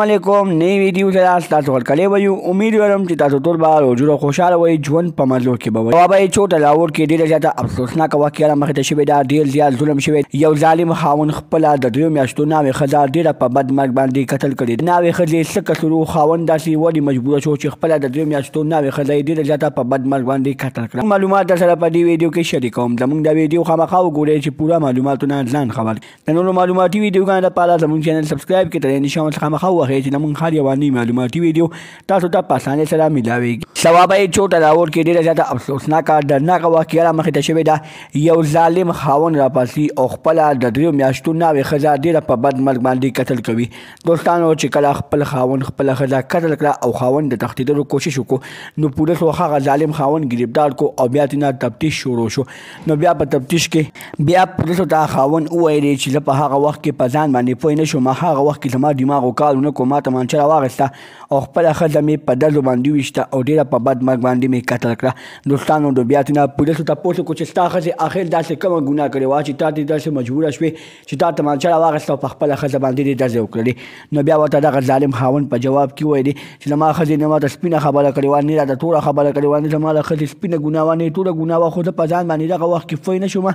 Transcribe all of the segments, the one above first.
علیکم نئی ویډیو سره تاسو ورکړی وایو. امید لرم چې تاسو ټول به روزو او خوشحاله وئ، ژوند په مزو کې به وئ. جواب یې چوټه لاهور کې ډېره زیاته افسوسناکه واقعه رامخې ته شوې ده. ډېر زیات ظلم شوی. یو ظالم خاوند خپله د 3 میاشتو ناوې ښځه ډېره په بد مرګ باندې قتل کړې. ناوې ښځې څه قصور و؟ خاوند داسې ولې مجبوره شو چې خپله د 3 میاشتو ناوې ښځه یې ډېره زیاته په بد مرګ باندې قتل کړه؟ معلومات در سره په دې ویډیو کې شریکوم. زموږ د ویډیو خامخا وګورئ چې پوره معلوماتونه ځان خبر. د نورو معلوماتي ویډیوګانو لپاره زموږ چینل سبسکرایب کړئ. ترې نشان څخه خامخا ووهئ چې زموږ هر یوه معلوماتي ویډیو تاسو ته په اسانۍ سره ملاویږي. ثواب یې چوټه لاهور کې ډېره زیاته افسوسناکه دردناکه واقعه رامخې ته شوې ده. یو ظالم خاوند راپاسي او خپله د 3 میاشتو ناوې ښځه ډېره په بد مرګ باندې قتل کوي. دوستانو چې کله خپل خاوند خپله ښځه قتل کړه او خاوند د تښتېدلو کوشش وکړو، نو پولیسو هغه ظالم خاوند ګرفتار کړو او بیا ترېنه تفتیش شروع شو. نو بیا په تفتیش کې بیا پولیسو ته خاوند وویلې چې زه په هغه وخت کې په ځان باندې پوه نه شوم. هغه وخت کې زما دماغ کار ونه کړو، ما تمانچه راواخیسته او خپله ښځه مې په ډزو باندې وویشته او ډېره په بد مرګ باندې مې قتل کړه. دوستانو نو بیا ترېنه پولیسو تپوس وکړو چې ستا ښځې آخر داسې کومه ګناه کړې وه چې تا دې داسې مجبوره شوې چې تا تمانچه راواخیسته او په خپله ښځه باندې دې ډزې وکړلې. نو بیا ورته دغه ظالم خاوند په جواب کې وویلې چې زما ښځې نه ماته سپینه خبره کړې وه، نه راته توره خبره کړې وه، نه زما له ښځې سپینه ګناه وه، نه یې توره ګناه وه، خو زه په ځان باندې دغه وخت کې پوه نه شوم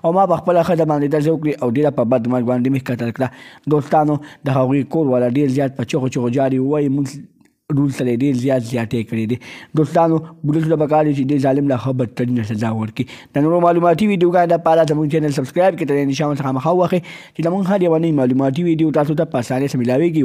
او ما په خپله ښځه باندې ډزې وکړې او ډېره په بد مرګ باندې مې قتل کړه. دوستانو د هغوی کور والا ډېر زیات په چغو چغو جاري ووایي موږ رول سره یې ډېر زیات زیاتې کړې دي. دوستانو پولیسو ته پکار دي چې دې ظالم له ښه بدترینه سزا ورکړي. د نورو معلوماتي ویډیوګانو لپاره زموږ چینل سبسکرایب کړئ. ترې نشان څخه خامخا ووهئ چې زموږ هر یوه نوې معلوماتي ویډیو تاسو ته په اسانۍ سره ملاویږي.